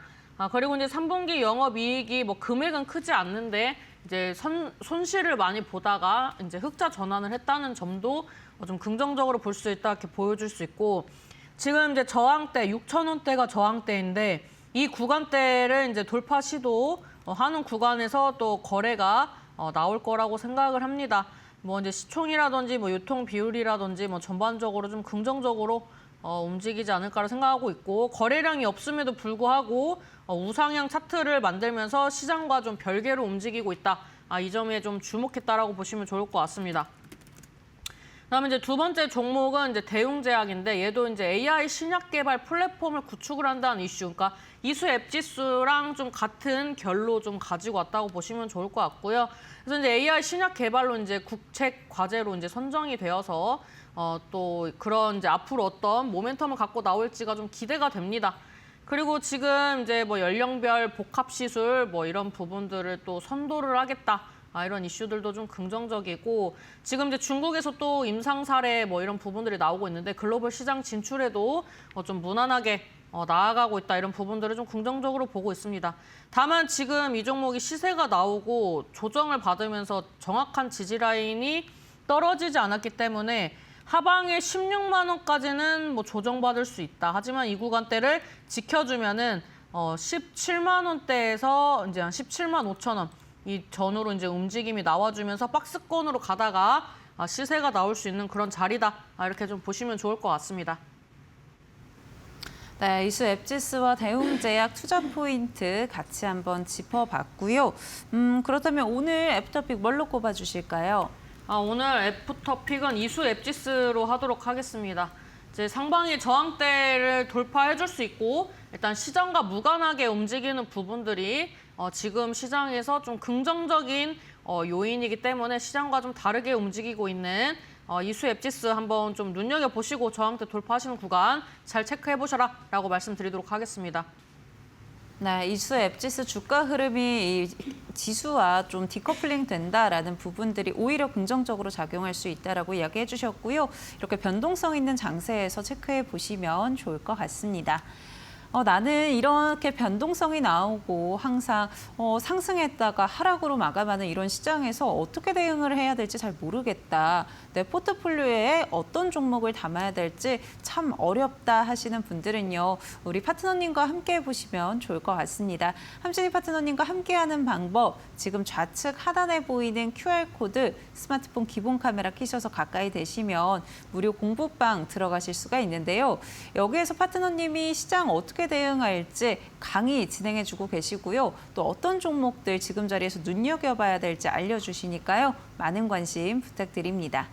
그리고 이제 3분기 영업이익이 뭐 금액은 크지 않는데 이제 손실을 많이 보다가 이제 흑자 전환을 했다는 점도 좀 긍정적으로 볼 수 있다 이렇게 보여줄 수 있고 지금 이제 저항대 6,000원대가 저항대인데 이 구간대를 이제 돌파 시도 하는 구간에서 또 거래가 나올 거라고 생각을 합니다. 뭐 이제 시총이라든지 뭐 유통 비율이라든지 뭐 전반적으로 좀 긍정적으로 움직이지 않을까라 생각하고 있고 거래량이 없음에도 불구하고 우상향 차트를 만들면서 시장과 좀 별개로 움직이고 있다. 이 점에 좀 주목했다라고 보시면 좋을 것 같습니다. 그다음에 이제 두 번째 종목은 이제 대웅제약인데 얘도 이제 AI 신약 개발 플랫폼을 구축을 한다는 이슈. 그러니까 이수 앱지수랑 좀 같은 결로 좀 가지고 왔다고 보시면 좋을 것 같고요. 그래서 이제 AI 신약 개발로 이제 국책 과제로 이제 선정이 되어서 또 그런 이제 앞으로 어떤 모멘텀을 갖고 나올지가 좀 기대가 됩니다. 그리고 지금 이제 뭐 연령별 복합 시술 뭐 이런 부분들을 또 선도를 하겠다. 이런 이슈들도 좀 긍정적이고 지금 이제 중국에서 또 임상 사례 뭐 이런 부분들이 나오고 있는데 글로벌 시장 진출에도 좀 무난하게 나아가고 있다 이런 부분들을 좀 긍정적으로 보고 있습니다. 다만 지금 이 종목이 시세가 나오고 조정을 받으면서 정확한 지지 라인이 떨어지지 않았기 때문에 하방에 16만 원까지는 뭐 조정받을 수 있다. 하지만 이 구간대를 지켜주면은 17만 원대에서 이제 한 17만 5천 원 이 전후로 이제 움직임이 나와주면서 박스권으로 가다가 시세가 나올 수 있는 그런 자리다. 이렇게 좀 보시면 좋을 것 같습니다. 네, 이수 앱지스와 대웅제약 투자 포인트 같이 한번 짚어봤고요. 그렇다면 오늘 애프터픽 뭘로 꼽아주실까요? 오늘 애프터픽은 이수 앱지스로 하도록 하겠습니다. 이제 상방의 저항대를 돌파해줄 수 있고 일단 시장과 무관하게 움직이는 부분들이 지금 시장에서 좀 긍정적인 요인이기 때문에 시장과 좀 다르게 움직이고 있는 이수 앱지스 한번 좀 눈여겨보시고 저항대 돌파하시는 구간 잘 체크해보셔라 라고 말씀드리도록 하겠습니다. 네, 이수 앱지스 주가 흐름이 이 지수와 좀 디커플링 된다라는 부분들이 오히려 긍정적으로 작용할 수 있다라고 이야기해 주셨고요. 이렇게 변동성 있는 장세에서 체크해 보시면 좋을 것 같습니다. 나는 이렇게 변동성이 나오고 항상 상승했다가 하락으로 마감하는 이런 시장에서 어떻게 대응을 해야 될지 잘 모르겠다. 내 포트폴리오에 어떤 종목을 담아야 될지 참 어렵다 하시는 분들은요. 우리 파트너님과 함께 해보시면 좋을 것 같습니다. 함진희 파트너님과 함께하는 방법, 지금 좌측 하단에 보이는 QR코드 스마트폰 기본 카메라 켜셔서 가까이 되시면 무료 공부방 들어가실 수가 있는데요. 여기에서 파트너님이 시장 어떻게 대응할지 강의 진행해주고 계시고요. 또 어떤 종목들 지금 자리에서 눈여겨봐야 될지 알려주시니까요. 많은 관심 부탁드립니다.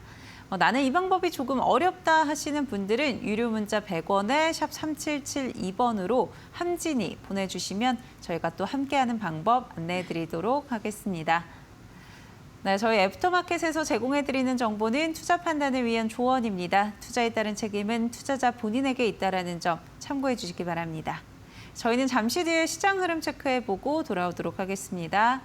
나는 이 방법이 조금 어렵다 하시는 분들은 유료 문자 100원에 샵 3772번으로 함진이 보내주시면 저희가 또 함께하는 방법 안내해드리도록 하겠습니다. 네, 저희 애프터마켓에서 제공해드리는 정보는 투자 판단을 위한 조언입니다. 투자에 따른 책임은 투자자 본인에게 있다는 점 참고해 주시기 바랍니다. 저희는 잠시 뒤에 시장 흐름 체크해보고 돌아오도록 하겠습니다.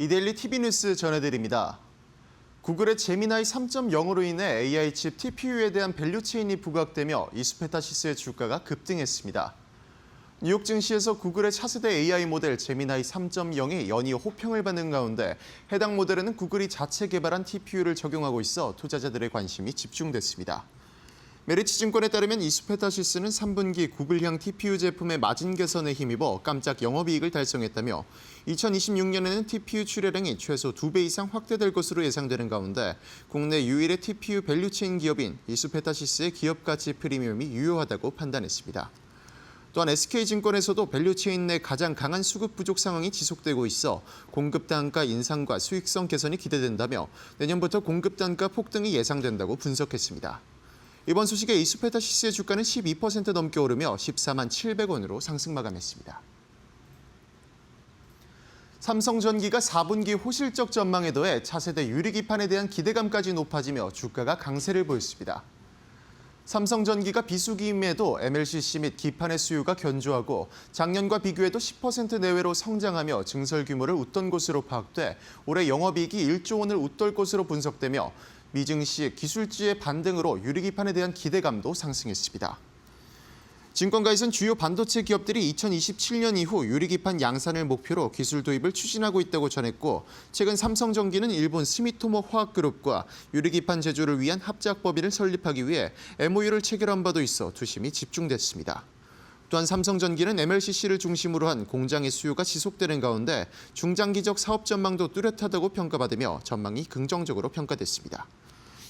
이데일리 TV 뉴스 전해드립니다. 구글의 제미나이 3.0으로 인해 AI 칩 TPU에 대한 밸류 체인이 부각되며 이수페타시스의 주가가 급등했습니다. 뉴욕 증시에서 구글의 차세대 AI 모델 제미나이 3.0이 연이어 호평을 받는 가운데 해당 모델에는 구글이 자체 개발한 TPU를 적용하고 있어 투자자들의 관심이 집중됐습니다. 메리츠 증권에 따르면 이수페타시스는 3분기 구글향 TPU 제품의 마진 개선에 힘입어 깜짝 영업이익을 달성했다며 2026년에는 TPU 출하량이 최소 2배 이상 확대될 것으로 예상되는 가운데 국내 유일의 TPU 밸류체인 기업인 이수페타시스의 기업가치 프리미엄이 유효하다고 판단했습니다. 또한 SK증권에서도 밸류체인 내 가장 강한 수급 부족 상황이 지속되고 있어 공급 단가 인상과 수익성 개선이 기대된다며 내년부터 공급 단가 폭등이 예상된다고 분석했습니다. 이번 소식에 이수페타시스의 주가는 12% 넘게 오르며 14만 700원으로 상승 마감했습니다. 삼성전기가 4분기 호실적 전망에 더해 차세대 유리기판에 대한 기대감까지 높아지며 주가가 강세를 보였습니다. 삼성전기가 비수기임에도 MLCC 및 기판의 수요가 견조하고 작년과 비교해도 10% 내외로 성장하며 증설 규모를 웃돈 것으로 파악돼 올해 영업이익이 1조 원을 웃돌 것으로 분석되며 미증시 기술주의 반등으로 유리기판에 대한 기대감도 상승했습니다. 증권가에선 주요 반도체 기업들이 2027년 이후 유리기판 양산을 목표로 기술 도입을 추진하고 있다고 전했고 최근 삼성전기는 일본 스미토모 화학그룹과 유리기판 제조를 위한 합작법인을 설립하기 위해 MOU를 체결한 바도 있어 투심이 집중됐습니다. 또한 삼성전기는 MLCC를 중심으로 한 공장의 수요가 지속되는 가운데 중장기적 사업 전망도 뚜렷하다고 평가받으며 전망이 긍정적으로 평가됐습니다.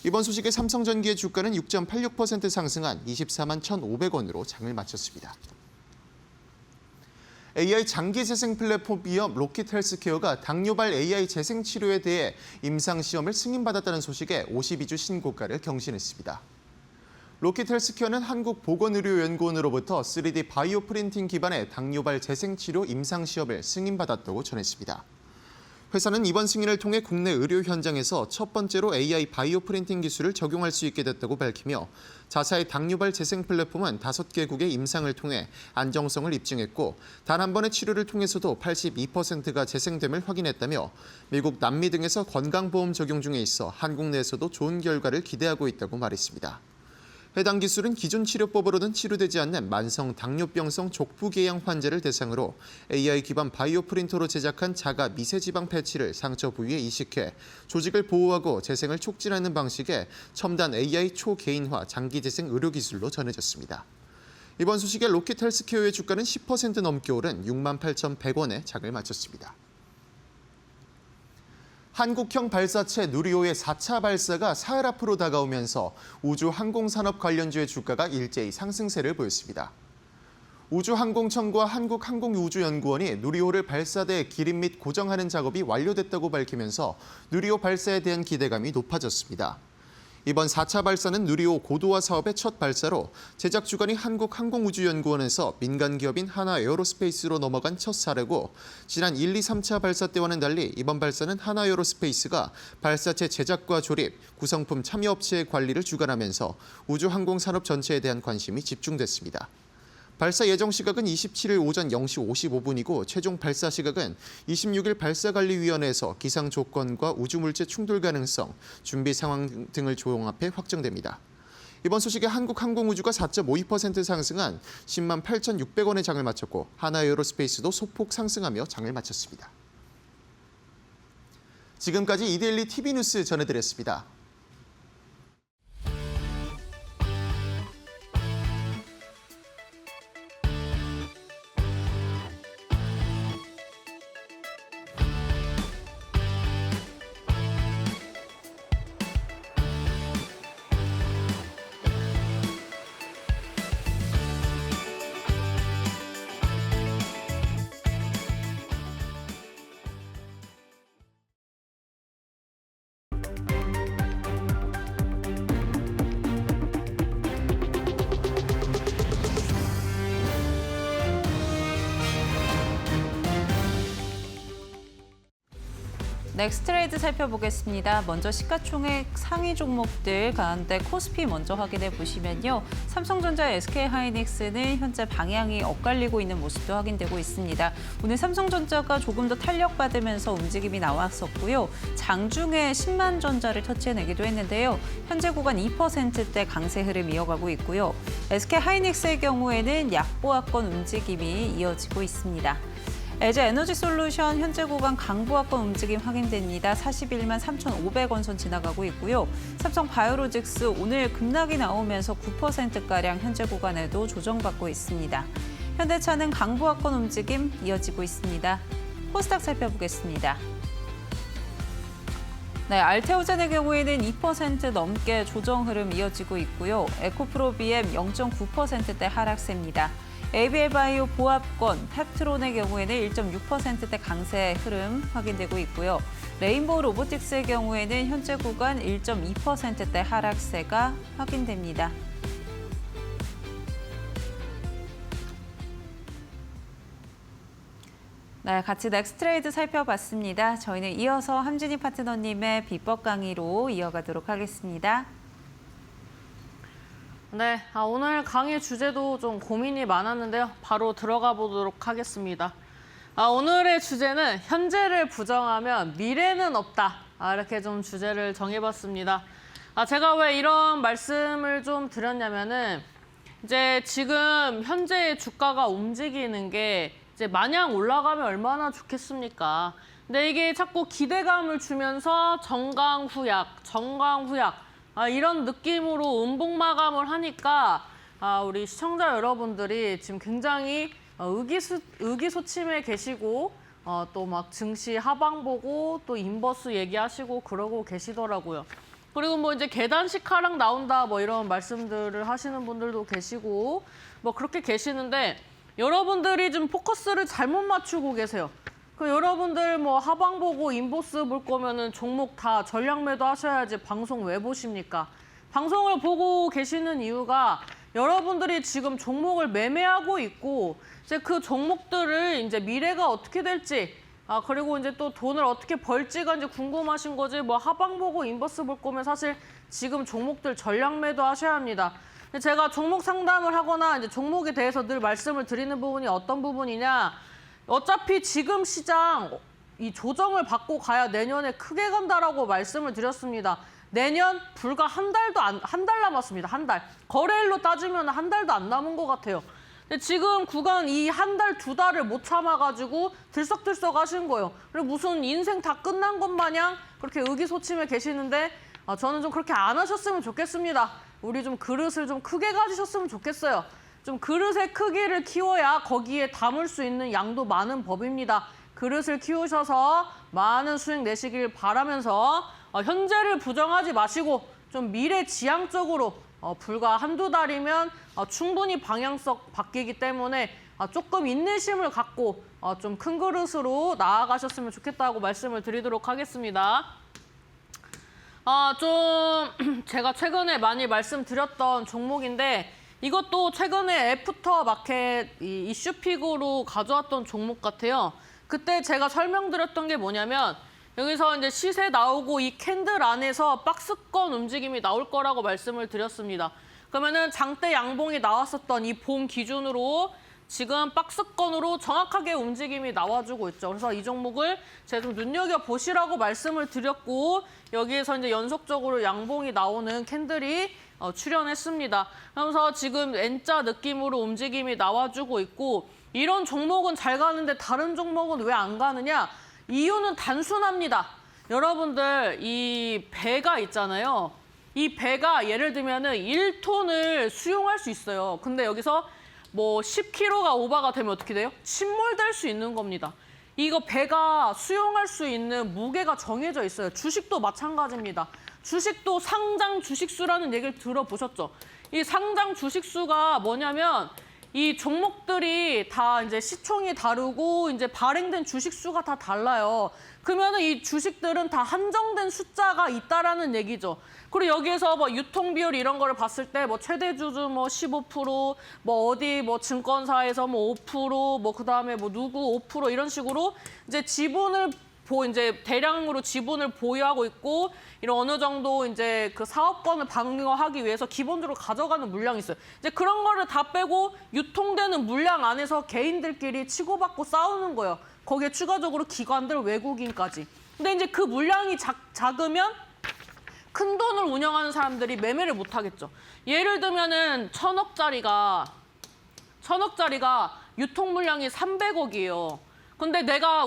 이번 소식에 삼성전기의 주가는 6.86% 상승한 24만 1,500원으로 장을 마쳤습니다. AI 장기 재생 플랫폼 기업 로킷 헬스케어가 당뇨발 AI 재생 치료에 대해 임상시험을 승인받았다는 소식에 52주 신고가를 경신했습니다. 로킷 헬스케어는 한국보건의료연구원으로부터 3D 바이오 프린팅 기반의 당뇨발 재생 치료 임상시험을 승인받았다고 전했습니다. 회사는 이번 승인을 통해 국내 의료 현장에서 첫 번째로 AI 바이오 프린팅 기술을 적용할 수 있게 됐다고 밝히며 자사의 당뇨발 재생 플랫폼은 5개국의 임상을 통해 안정성을 입증했고 단 한 번의 치료를 통해서도 82%가 재생됨을 확인했다며 미국, 남미 등에서 건강보험 적용 중에 있어 한국 내에서도 좋은 결과를 기대하고 있다고 말했습니다. 해당 기술은 기존 치료법으로는 치료되지 않는 만성 당뇨병성 족부궤양 환자를 대상으로 AI 기반 바이오 프린터로 제작한 자가 미세지방 패치를 상처 부위에 이식해 조직을 보호하고 재생을 촉진하는 방식의 첨단 AI 초개인화 장기 재생 의료 기술로 전해졌습니다. 이번 소식에 로킷 헬스케어의 주가는 10% 넘게 오른 68,100원에 장을 마쳤습니다. 한국형 발사체 누리호의 4차 발사가 사흘 앞으로 다가오면서 우주항공산업 관련주의 주가가 일제히 상승세를 보였습니다. 우주항공청과 한국항공우주연구원이 누리호를 발사대에 기립 및 고정하는 작업이 완료됐다고 밝히면서 누리호 발사에 대한 기대감이 높아졌습니다. 이번 4차 발사는 누리호 고도화 사업의 첫 발사로 제작 주관이 한국항공우주연구원에서 민간 기업인 하나에어로스페이스로 넘어간 첫 사례고 지난 1, 2, 3차 발사 때와는 달리 이번 발사는 하나에어로스페이스가 발사체 제작과 조립, 구성품 참여업체의 관리를 주관하면서 우주항공 산업 전체에 대한 관심이 집중됐습니다. 발사 예정 시각은 27일 오전 0시 55분이고 최종 발사 시각은 26일 발사관리위원회에서 기상 조건과 우주물체 충돌 가능성, 준비 상황 등을 종합해 확정됩니다. 이번 소식에 한국항공우주가 4.52% 상승한 10만 8,600원의 장을 마쳤고 하나에어로스페이스도 소폭 상승하며 장을 마쳤습니다. 지금까지 이데일리 TV 뉴스 전해드렸습니다. 넥스트레이드 살펴보겠습니다. 먼저 시가총액 상위 종목들 가운데 코스피 먼저 확인해 보시면요. 삼성전자, SK하이닉스는 현재 방향이 엇갈리고 있는 모습도 확인되고 있습니다. 오늘 삼성전자가 조금 더 탄력받으면서 움직임이 나왔었고요. 장중에 10만 전자를 터치해내기도 했는데요. 현재 구간 2%대 강세 흐름 이어가고 있고요. SK하이닉스의 경우에는 약보합권 움직임이 이어지고 있습니다. LG 에너지솔루션 현재 구간 강보합권 움직임 확인됩니다. 41만 3,500원 선 지나가고 있고요. 삼성 바이오로직스 오늘 급락이 나오면서 9%가량 현재 구간에도 조정받고 있습니다. 현대차는 강보합권 움직임 이어지고 있습니다. 코스닥 살펴보겠습니다. 네, 알테오젠의 경우에는 2% 넘게 조정 흐름 이어지고 있고요. 에코프로비엠 0.9%대 하락세입니다. ABL바이오 보합권, 펩트론의 경우에는 1.6%대 강세 흐름 확인되고 있고요. 레인보우 로보틱스의 경우에는 현재 구간 1.2%대 하락세가 확인됩니다. 네, 같이 넥스트레이드 살펴봤습니다. 저희는 이어서 함진희 파트너님의 비법 강의로 이어가도록 하겠습니다. 네, 오늘 강의 주제도 좀 고민이 많았는데요. 바로 들어가 보도록 하겠습니다. 오늘의 주제는 현재를 부정하면 미래는 없다. 이렇게 좀 주제를 정해봤습니다. 제가 왜 이런 말씀을 좀 드렸냐면은 이제 지금 현재 주가가 움직이는 게 이제 마냥 올라가면 얼마나 좋겠습니까? 근데 이게 자꾸 기대감을 주면서 정강후약 이런 느낌으로 음봉 마감을 하니까 우리 시청자 여러분들이 지금 굉장히 의기소침해 계시고 또 막 증시 하방 보고 또 인버스 얘기하시고 그러고 계시더라고요. 그리고 뭐 이제 계단식 하락 나온다 뭐 이런 말씀들을 하시는 분들도 계시고 뭐 그렇게 계시는데 여러분들이 좀 포커스를 잘못 맞추고 계세요. 여러분들 뭐 하방 보고 인버스 볼 거면은 종목 다 전량 매도 하셔야지 방송 왜 보십니까? 방송을 보고 계시는 이유가 여러분들이 지금 종목을 매매하고 있고 이제 그 종목들을 이제 미래가 어떻게 될지 그리고 이제 또 돈을 어떻게 벌지가 이제 궁금하신 거지 뭐 하방 보고 인버스 볼 거면 사실 지금 종목들 전량 매도 하셔야 합니다. 제가 종목 상담을 하거나 이제 종목에 대해서 늘 말씀을 드리는 부분이 어떤 부분이냐 어차피 지금 시장 이 조정을 받고 가야 내년에 크게 간다라고 말씀을 드렸습니다. 내년 불과 한 달 남았습니다. 한 달. 거래일로 따지면 한 달도 안 남은 것 같아요. 근데 지금 구간 이 한 달, 두 달을 못 참아가지고 들썩들썩 하신 거예요. 그리고 무슨 인생 다 끝난 것 마냥 그렇게 의기소침해 계시는데 저는 좀 그렇게 안 하셨으면 좋겠습니다. 우리 좀 그릇을 좀 크게 가지셨으면 좋겠어요. 좀 그릇의 크기를 키워야 거기에 담을 수 있는 양도 많은 법입니다. 그릇을 키우셔서 많은 수익 내시길 바라면서 현재를 부정하지 마시고 좀 미래지향적으로 불과 한두 달이면 충분히 방향성 바뀌기 때문에 조금 인내심을 갖고 좀 큰 그릇으로 나아가셨으면 좋겠다고 말씀을 드리도록 하겠습니다. 좀 제가 최근에 많이 말씀드렸던 종목인데 이것도 최근에 애프터 마켓 이슈픽으로 가져왔던 종목 같아요. 그때 제가 설명드렸던 게 뭐냐면 여기서 이제 시세 나오고 이 캔들 안에서 박스권 움직임이 나올 거라고 말씀을 드렸습니다. 그러면은 장대 양봉이 나왔었던 이 봄 기준으로 지금 박스권으로 정확하게 움직임이 나와주고 있죠. 그래서 이 종목을 제가 좀 눈여겨보시라고 말씀을 드렸고 여기에서 이제 연속적으로 양봉이 나오는 캔들이 출현했습니다. 그러면서 지금 N자 느낌으로 움직임이 나와주고 있고 이런 종목은 잘 가는데 다른 종목은 왜 안 가느냐? 이유는 단순합니다. 여러분들 이 배가 있잖아요. 이 배가 예를 들면은 1톤을 수용할 수 있어요. 근데 여기서 뭐 10kg가 오버가 되면 어떻게 돼요? 침몰될 수 있는 겁니다. 이거 배가 수용할 수 있는 무게가 정해져 있어요. 주식도 마찬가지입니다. 주식도 상장 주식수라는 얘기를 들어보셨죠? 이 상장 주식수가 뭐냐면 이 종목들이 다 이제 시총이 다르고 이제 발행된 주식수가 다 달라요. 그러면은 이 주식들은 다 한정된 숫자가 있다라는 얘기죠. 그리고 여기에서 뭐 유통 비율 이런 거를 봤을 때 뭐 최대 주주 뭐 15%, 뭐 어디 뭐 증권사에서 뭐 5%, 뭐 그다음에 뭐 누구 5% 이런 식으로 이제 지분을 이제 대량으로 지분을 보유하고 있고 이런 어느 정도 이제 그 사업권을 방어하기 위해서 기본적으로 가져가는 물량이 있어요. 이제 그런 거를 다 빼고 유통되는 물량 안에서 개인들끼리 치고받고 싸우는 거예요. 거기에 추가적으로 기관들, 외국인까지. 근데 이제 그 물량이 작으면 큰 돈을 운영하는 사람들이 매매를 못 하겠죠. 예를 들면은 1,000억짜리가 유통 물량이 300억이에요. 근데 내가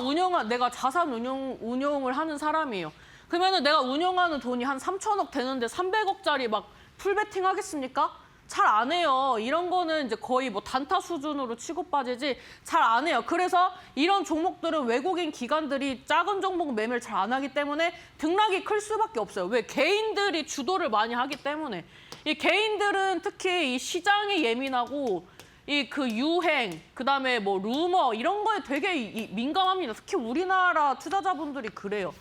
자산 운용을 하는 사람이에요. 그러면은 내가 운용하는 돈이 한 3천억 되는데 300억짜리 막 풀베팅 하겠습니까? 잘 안 해요. 이런 거는 이제 거의 뭐 단타 수준으로 치고 빠지지 잘 안 해요. 그래서 이런 종목들은 외국인 기관들이 작은 종목 매매를 잘 안 하기 때문에 등락이 클 수밖에 없어요. 왜? 개인들이 주도를 많이 하기 때문에. 이 개인들은 특히 이 시장에 예민하고 이 그 유행, 그다음에 뭐 루머 이런 거에 되게 민감합니다. 특히 우리나라 투자자분들이 그래요.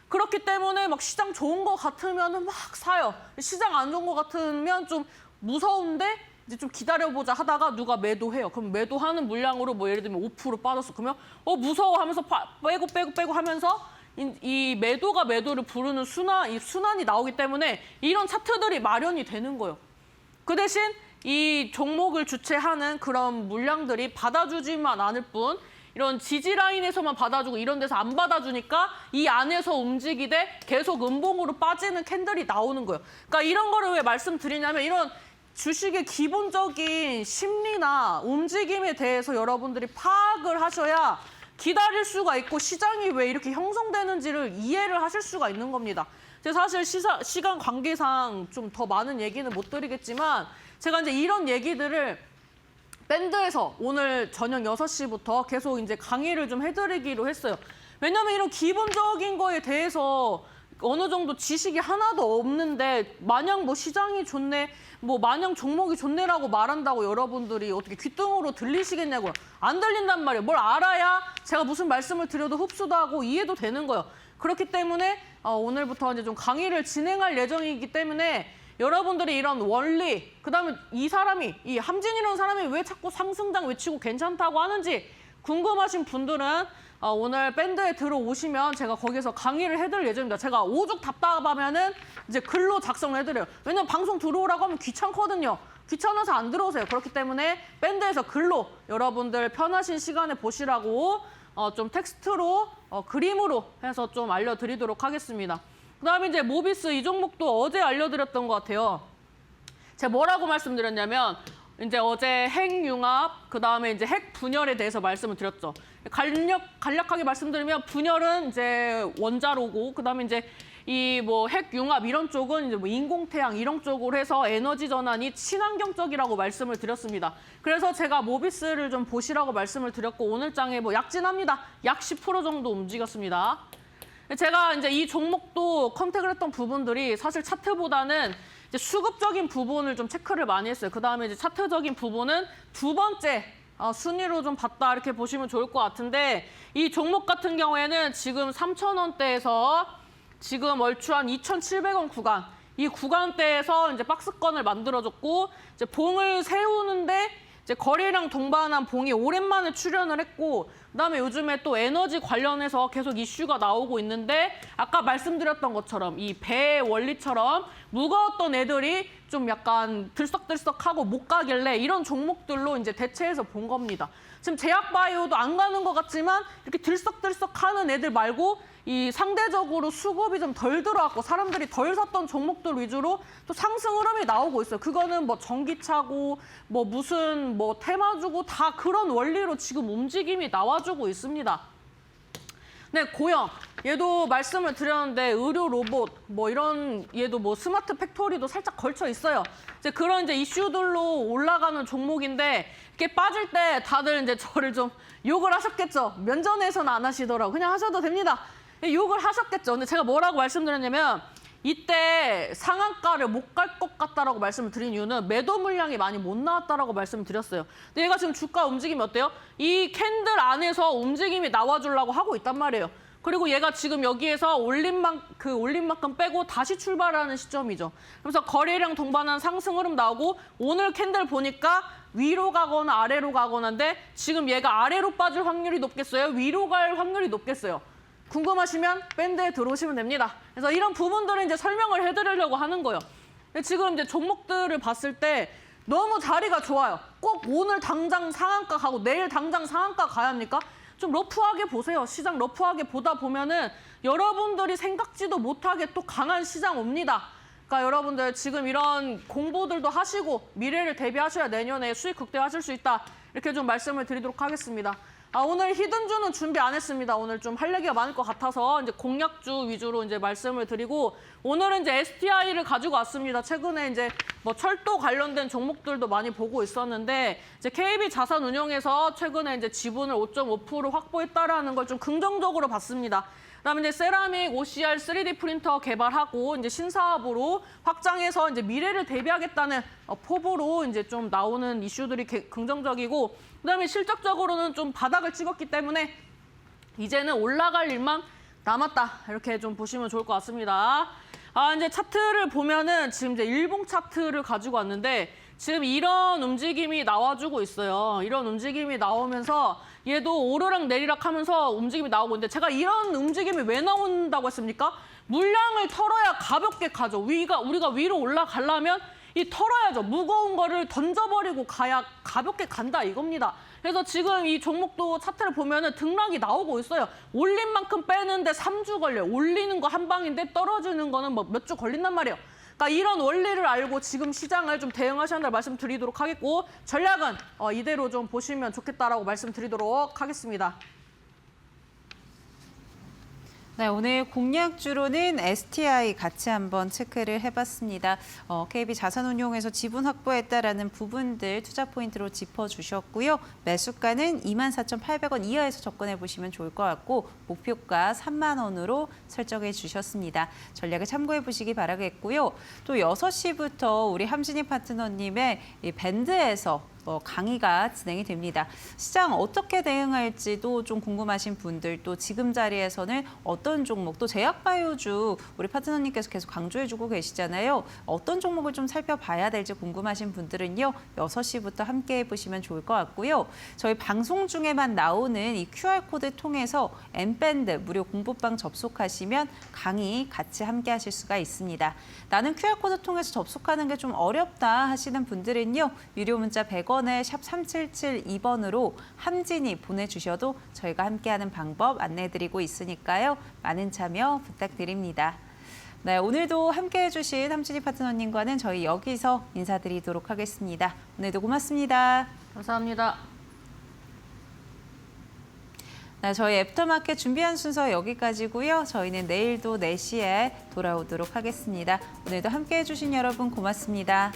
그렇기 때문에 막 시장 좋은 거 같으면 막 사요. 시장 안 좋은 거 같으면 좀 무서운데 이제 좀 기다려보자 하다가 누가 매도해요. 그럼 매도하는 물량으로 뭐 예를 들면 5% 빠졌어. 그러면 무서워 하면서 빼고 하면서 이 매도가 매도를 부르는 순환이 나오기 때문에 이런 차트들이 마련이 되는 거예요. 그 대신 이 종목을 주체하는 그런 물량들이 받아주지만 않을 뿐 이런 지지 라인에서만 받아주고 이런 데서 안 받아주니까 이 안에서 움직이되 계속 음봉으로 빠지는 캔들이 나오는 거예요. 그러니까 이런 거를 왜 말씀드리냐면 이런 주식의 기본적인 심리나 움직임에 대해서 여러분들이 파악을 하셔야 기다릴 수가 있고 시장이 왜 이렇게 형성되는지를 이해를 하실 수가 있는 겁니다. 제가 사실 시간 관계상 좀 더 많은 얘기는 못 드리겠지만 제가 이제 이런 얘기들을 밴드에서 오늘 저녁 6시부터 계속 이제 강의를 좀 해드리기로 했어요. 왜냐하면 이런 기본적인 거에 대해서 어느 정도 지식이 하나도 없는데 마냥 뭐 시장이 좋네, 뭐 마냥 종목이 좋네라고 말한다고 여러분들이 어떻게 귓등으로 들리시겠냐고요. 안 들린단 말이에요. 뭘 알아야 제가 무슨 말씀을 드려도 흡수도 하고 이해도 되는 거예요. 그렇기 때문에 오늘부터 이제 좀 강의를 진행할 예정이기 때문에 여러분들이 이런 원리, 그다음에 이 함진이라는 사람이 왜 자꾸 상승장 외치고 괜찮다고 하는지 궁금하신 분들은 오늘 밴드에 들어오시면 제가 거기서 강의를 해드릴 예정입니다. 제가 오죽 답답하면은 이제 글로 작성을 해드려요. 왜냐면 방송 들어오라고 하면 귀찮거든요. 귀찮아서 안 들어오세요. 그렇기 때문에 밴드에서 글로 여러분들 편하신 시간에 보시라고 좀 텍스트로 그림으로 해서 좀 알려드리도록 하겠습니다. 그다음에 이제 모비스 이 종목도 어제 알려드렸던 것 같아요. 제가 뭐라고 말씀드렸냐면 이제 어제 핵융합, 그다음에 이제 핵 분열에 대해서 말씀을 드렸죠. 간략하게 말씀드리면 분열은 이제 원자로고 그다음에 이제 이 뭐 핵융합 이런 쪽은 이제 뭐 인공태양 이런 쪽으로 해서 에너지 전환이 친환경적이라고 말씀을 드렸습니다. 그래서 제가 모비스를 좀 보시라고 말씀을 드렸고 오늘 장에 뭐 약진합니다. 약 10% 정도 움직였습니다. 제가 이제 이 종목도 컨택을 했던 부분들이 사실 차트보다는 이제 수급적인 부분을 좀 체크를 많이 했어요. 그다음에 이제 차트적인 부분은 두 번째 순위로 좀 봤다 이렇게 보시면 좋을 것 같은데 이 종목 같은 경우에는 지금 3,000원대에서 지금 얼추 한 2,700원 구간 이 구간대에서 이제 박스권을 만들어줬고 이제 봉을 세우는데 이제 거래량 동반한 봉이 오랜만에 출현을 했고 그다음에 요즘에 또 에너지 관련해서 계속 이슈가 나오고 있는데 아까 말씀드렸던 것처럼 이 배 원리처럼 무거웠던 애들이 좀 약간 들썩들썩하고 못 가길래 이런 종목들로 이제 대체해서 본 겁니다. 지금 제약바이오도 안 가는 것 같지만 이렇게 들썩들썩하는 애들 말고 이 상대적으로 수급이 좀 덜 들어왔고 사람들이 덜 샀던 종목들 위주로 또 상승 흐름이 나오고 있어요. 그거는 뭐 전기차고 뭐 무슨 뭐 테마주고 다 그런 원리로 지금 움직임이 나와주고 있습니다. 네, 고영. 얘도 말씀을 드렸는데 의료 로봇 뭐 이런 얘도 뭐 스마트 팩토리도 살짝 걸쳐 있어요. 이제 그런 이제 이슈들로 올라가는 종목인데 이렇게 빠질 때 다들 이제 저를 좀 욕을 하셨겠죠. 면전에서는 안 하시더라고. 그냥 하셔도 됩니다. 욕을 하셨겠죠. 근데 제가 뭐라고 말씀드렸냐면 이때 상한가를 못 갈 것 같다라고 말씀을 드린 이유는 매도 물량이 많이 못 나왔다라고 말씀을 드렸어요. 근데 얘가 지금 주가 움직임이 어때요? 이 캔들 안에서 움직임이 나와주려고 하고 있단 말이에요. 그리고 얘가 지금 여기에서 올린 만큼 빼고 다시 출발하는 시점이죠. 그래서 거래량 동반한 상승 흐름 나오고 오늘 캔들 보니까 위로 가거나 아래로 가거나인데 지금 얘가 아래로 빠질 확률이 높겠어요? 위로 갈 확률이 높겠어요? 궁금하시면 밴드에 들어오시면 됩니다. 그래서 이런 부분들을 이제 설명을 해드리려고 하는 거예요. 근데 지금 이제 종목들을 봤을 때 너무 자리가 좋아요. 꼭 오늘 당장 상한가 가고 내일 당장 상한가 가야 합니까? 좀 러프하게 보세요. 시장 러프하게 보다 보면은 여러분들이 생각지도 못하게 또 강한 시장 옵니다. 그러니까 여러분들 지금 이런 공부들도 하시고 미래를 대비하셔야 내년에 수익 극대화하실 수 있다. 이렇게 좀 말씀을 드리도록 하겠습니다. 오늘 히든주는 준비 안 했습니다. 오늘 좀 할 얘기가 많을 것 같아서 이제 공약주 위주로 이제 말씀을 드리고 오늘은 이제 STI를 가지고 왔습니다. 최근에 이제 뭐 철도 관련된 종목들도 많이 보고 있었는데 이제 KB 자산운용에서 최근에 이제 지분을 5.5% 확보했다라는 걸 좀 긍정적으로 봤습니다. 그다음에 이제 세라믹 OCR 3D 프린터 개발하고 이제 신사업으로 확장해서 이제 미래를 대비하겠다는 포부로 이제 좀 나오는 이슈들이 긍정적이고 그다음에 실적적으로는 좀 바닥을 찍었기 때문에 이제는 올라갈 일만 남았다. 이렇게 좀 보시면 좋을 것 같습니다. 이제 차트를 보면은 지금 이제 일봉 차트를 가지고 왔는데 지금 이런 움직임이 나와주고 있어요. 이런 움직임이 나오면서 얘도 오르락 내리락 하면서 움직임이 나오고 있는데 제가 이런 움직임이 왜 나온다고 했습니까? 물량을 털어야 가볍게 가죠. 우리가 위로 올라가려면 이 털어야죠. 무거운 거를 던져버리고 가야 가볍게 간다 이겁니다. 그래서 지금 이 종목도 차트를 보면은 등락이 나오고 있어요. 올린 만큼 빼는데 3주 걸려요. 올리는 거 한 방인데 떨어지는 거는 뭐 몇 주 걸린단 말이에요. 그러니까 이런 원리를 알고 지금 시장을 좀 대응하셔야 한다는 말씀드리도록 하겠고 전략은 이대로 좀 보시면 좋겠다라고 말씀드리도록 하겠습니다. 네, 오늘 공략주로는 STI 같이 한번 체크를 해봤습니다. KB 자산운용에서 지분 확보했다라는 부분들 투자 포인트로 짚어주셨고요. 매수가는 24,800원 이하에서 접근해 보시면 좋을 것 같고 목표가 3만 원으로 설정해 주셨습니다. 전략을 참고해 보시기 바라겠고요. 또 6시부터 우리 함진희 파트너님의 이 밴드에서 강의가 진행이 됩니다. 시장 어떻게 대응할지도 좀 궁금하신 분들 또 지금 자리에서는 어떤 종목 또 제약바이오주 우리 파트너님께서 계속 강조해주고 계시잖아요. 어떤 종목을 좀 살펴봐야 될지 궁금하신 분들은요. 6시부터 함께 해보시면 좋을 것 같고요. 저희 방송 중에만 나오는 이 QR코드 통해서 M밴드 무료 공부방 접속하시면 강의 같이 함께 하실 수가 있습니다. 나는 QR코드 통해서 접속하는 게 좀 어렵다 하시는 분들은요. 유료 문자 100원에 샵 3772번으로 함진이 보내주셔도 저희가 함께하는 방법 안내해드리고 있으니까요. 많은 참여 부탁드립니다. 네, 오늘도 함께해 주신 함진이 파트너님과는 저희 여기서 인사드리도록 하겠습니다. 오늘도 고맙습니다. 감사합니다. 네, 저희 애프터마켓 준비한 순서 여기까지고요. 저희는 내일도 4시에 돌아오도록 하겠습니다. 오늘도 함께해 주신 여러분 고맙습니다.